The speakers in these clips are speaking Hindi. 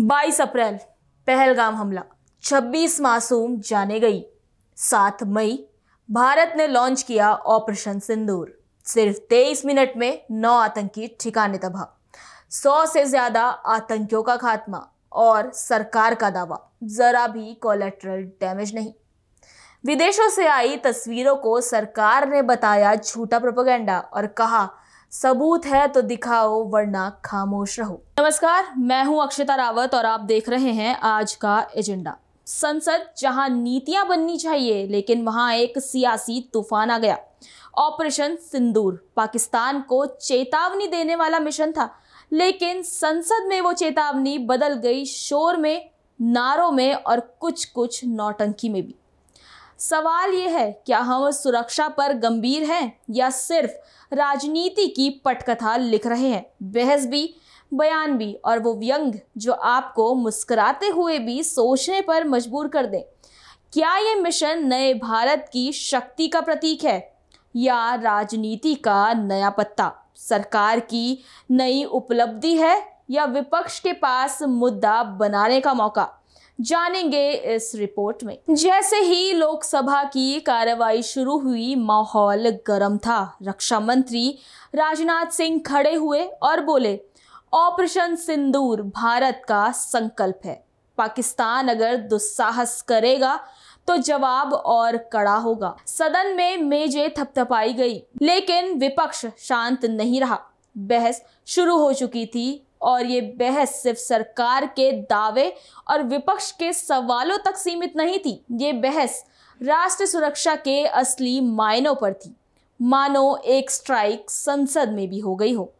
22 अप्रैल पहलगाम हमला, 26 मासूम जाने गई। 7 मई भारत ने लॉन्च किया ऑपरेशन सिंदूर। सिर्फ 23 मिनट में 9 आतंकी ठिकाने तबाह, 100 से ज्यादा आतंकियों का खात्मा और सरकार का दावा जरा भी कोलैटरल डैमेज नहीं। विदेशों से आई तस्वीरों को सरकार ने बताया झूठा प्रोपेगेंडा और कहा सबूत है तो दिखाओ वरना खामोश रहो। नमस्कार, मैं हूं अक्षता रावत और आप देख रहे हैं आज का एजेंडा। संसद जहां नीतियां बननी चाहिए, लेकिन वहां एक सियासी तूफान आ गया। ऑपरेशन सिंदूर पाकिस्तान को चेतावनी देने वाला मिशन था, लेकिन संसद में वो चेतावनी बदल गई शोर में, नारों में और कुछ कुछ नौटंकी में भी। सवाल यह है, क्या हम सुरक्षा पर गंभीर हैं या सिर्फ राजनीति की पटकथा लिख रहे हैं? बहस भी, बयान भी और वो व्यंग जो आपको मुस्कुराते हुए भी सोचने पर मजबूर कर दे। क्या ये मिशन नए भारत की शक्ति का प्रतीक है या राजनीति का नया पत्ता? सरकार की नई उपलब्धि है या विपक्ष के पास मुद्दा बनाने का मौका? जानेंगे इस रिपोर्ट में। जैसे ही लोकसभा की कार्रवाई शुरू हुई, माहौल गर्म था। रक्षा मंत्री राजनाथ सिंह खड़े हुए और बोले, ऑपरेशन सिंदूर भारत का संकल्प है। पाकिस्तान अगर दुस्साहस करेगा तो जवाब और कड़ा होगा। सदन में मेजें थपथपाई गई, लेकिन विपक्ष शांत नहीं रहा। बहस शुरू हो चुकी थी और ये बहस सिर्फ सरकार के दावे और विपक्ष के सवालों तक सीमित नहीं थी। ये बहस राष्ट्र सुरक्षा के असली मायनों पर थी, मानो एक स्ट्राइक संसद में भी हो गई हो।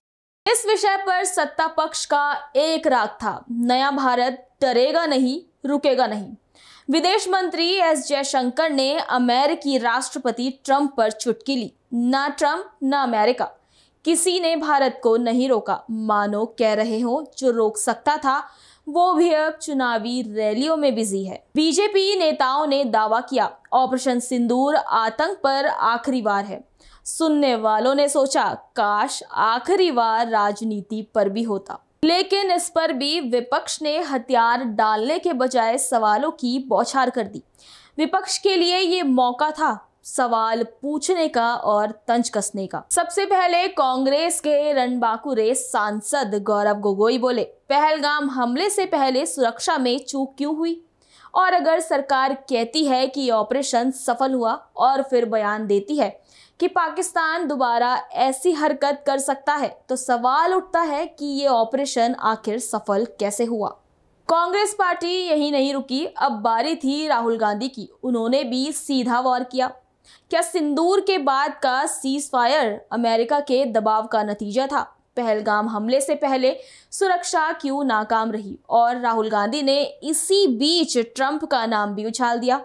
इस विषय पर सत्ता पक्ष का एक राग था, नया भारत डरेगा नहीं, रुकेगा नहीं। विदेश मंत्री एस जयशंकर ने अमेरिकी राष्ट्रपति ट्रंप पर चुटकी ली। ना ट्रंप ना अमेरिका, किसी ने भारत को नहीं रोका। मानो कह रहे हो जो रोक सकता था वो भी अब चुनावी रैलियों में बिजी है। बीजेपी नेताओं ने दावा किया, ऑपरेशन सिंदूर आतंक पर आखिरी वार है। सुनने वालों ने सोचा, काश आखिरी वार राजनीति पर भी होता। लेकिन इस पर भी विपक्ष ने हथियार डालने के बजाय सवालों की बौछार कर दी। विपक्ष के लिए ये मौका था सवाल पूछने का और तंज कसने का। सबसे पहले कांग्रेस के रणबांकुरे सांसद गौरव गोगोई बोले, पहलगाम हमले से पहले सुरक्षा में चूक क्यों हुई? और अगर सरकार कहती है कि ऑपरेशन सफल हुआ और फिर बयान देती है कि पाकिस्तान दोबारा ऐसी हरकत कर सकता है, तो सवाल उठता है कि ये ऑपरेशन आखिर सफल कैसे हुआ? कांग्रेस पार्टी यही नहीं रुकी, अब बारी थी राहुल गांधी की। उन्होंने भी सीधा वार किया। क्या सिंदूर के बाद का सीज फायर अमेरिका के दबाव का नतीजा था? पहलगाम हमले से पहले सुरक्षा क्यों नाकाम रही? और राहुल गांधी ने इसी बीच ट्रंप का नाम भी उछाल दिया।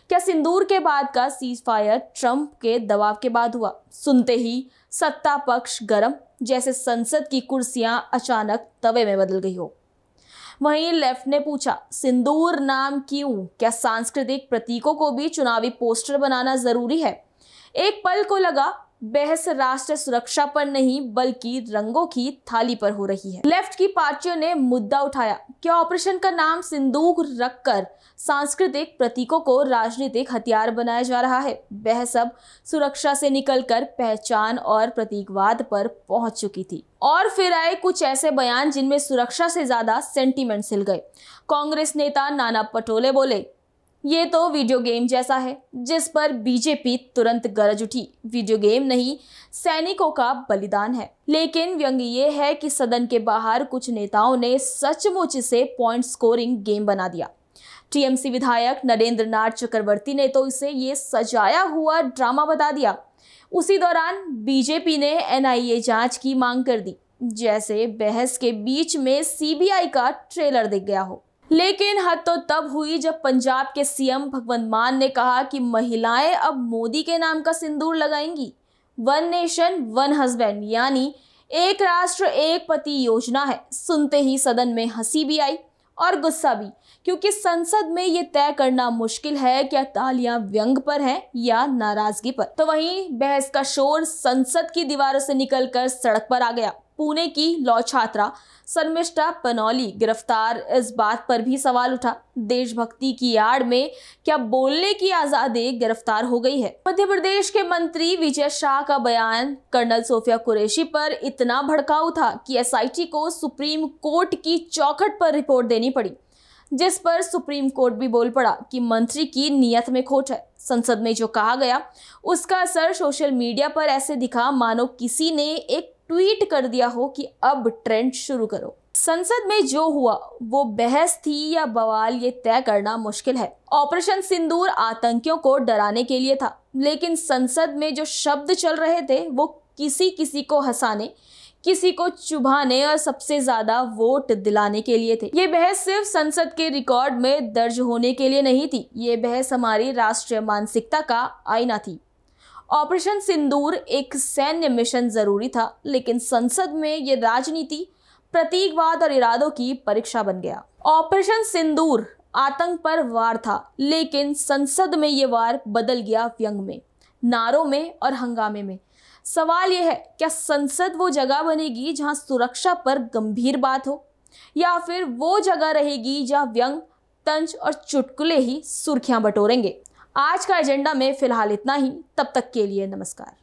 क्या सिंदूर के बाद का सीज फायर ट्रंप के दबाव के बाद हुआ? सुनते ही सत्ता पक्ष गरम, जैसे संसद की कुर्सियां अचानक तवे में बदल गई हो। वहीं लेफ्ट ने पूछा, सिंदूर नाम क्यों? क्या सांस्कृतिक प्रतीकों को भी चुनावी पोस्टर बनाना जरूरी है? एक पल को लगा बहस राष्ट्र सुरक्षा पर नहीं बल्कि रंगों की थाली पर हो रही है। लेफ्ट की पार्टियों ने मुद्दा उठाया, क्या ऑपरेशन का नाम सिंदूर रखकर सांस्कृतिक प्रतीकों को राजनीतिक हथियार बनाया जा रहा है? बहस अब सुरक्षा से निकलकर पहचान और प्रतीकवाद पर पहुंच चुकी थी। और फिर आए कुछ ऐसे बयान जिनमें सुरक्षा से ज्यादा सेंटीमेंट्स हिल गए। कांग्रेस नेता नाना पटोले बोले, ये तो वीडियो गेम जैसा है, जिस पर बीजेपी तुरंत गरज उठी। वीडियो गेम नहीं, सैनिकों का बलिदान है। लेकिन व्यंग ये है कि सदन के बाहर कुछ नेताओं ने सचमुच इसे पॉइंट स्कोरिंग गेम बना दिया। टीएमसी विधायक नरेंद्र नाथ चक्रवर्ती ने तो इसे ये सजाया हुआ ड्रामा बता दिया। उसी दौरान बीजेपी ने एनआईए जांच की मांग कर दी, जैसे बहस के बीच में सीबीआई का ट्रेलर दिख गया हो। लेकिन हद तो तब हुई जब पंजाब के सीएम भगवंत मान ने कहा कि महिलाएं अब मोदी के नाम का सिंदूर लगाएंगी। 1 नेशन 1 हस्बैंड यानी एक राष्ट्र एक पति योजना है। सुनते ही सदन में हंसी भी आई और गुस्सा भी, क्योंकि संसद में ये तय करना मुश्किल है क्या तालियां व्यंग पर हैं या नाराजगी पर। तो वहीं बहस का शोर संसद की दीवारों से निकलकर सड़क पर आ गया। पुणे की लॉ छात्रा शर्मिष्ठा पनौली गिरफ्तार, इस बात पर भी सवाल उठा। देशभक्ति की आड़ में क्या बोलने की आजादी गिरफ्तार हो गई है। मध्य प्रदेश के मंत्री विजय शाह का बयान कर्नल सोफिया कुरैशी पर इतना भड़काऊ था कि एसआईटी को सुप्रीम कोर्ट की चौखट पर रिपोर्ट देनी पड़ी, जिस पर सुप्रीम कोर्ट भी बोल पड़ा कि मंत्री की नीयत में खोट है। संसद में जो कहा गया उसका असर सोशल मीडिया पर ऐसे दिखा मानो किसी ने एक ट्वीट कर दिया हो कि अब ट्रेंड शुरू करो। संसद में जो हुआ वो बहस थी या बवाल, ये तय करना मुश्किल है। ऑपरेशन सिंदूर आतंकियों को डराने के लिए था, लेकिन संसद में जो शब्द चल रहे थे वो किसी किसी को हंसाने, किसी को चुभाने और सबसे ज्यादा वोट दिलाने के लिए थे। ये बहस सिर्फ संसद के रिकॉर्ड में दर्ज होने के लिए नहीं थी, ये बहस हमारी राष्ट्रीय मानसिकता का आईना थी। ऑपरेशन सिंदूर एक सैन्य मिशन जरूरी था, लेकिन संसद में ये राजनीति, प्रतीकवाद और इरादों की परीक्षा बन गया। ऑपरेशन सिंदूर आतंक पर वार था, लेकिन संसद में ये वार बदल गया व्यंग में, नारों में और हंगामे में। सवाल यह है, क्या संसद वो जगह बनेगी जहां सुरक्षा पर गंभीर बात हो, या फिर वो जगह रहेगी जहां व्यंग, तंज और चुटकुले ही सुर्खियां बटोरेंगे। आज का एजेंडा में फिलहाल इतना ही। तब तक के लिए नमस्कार।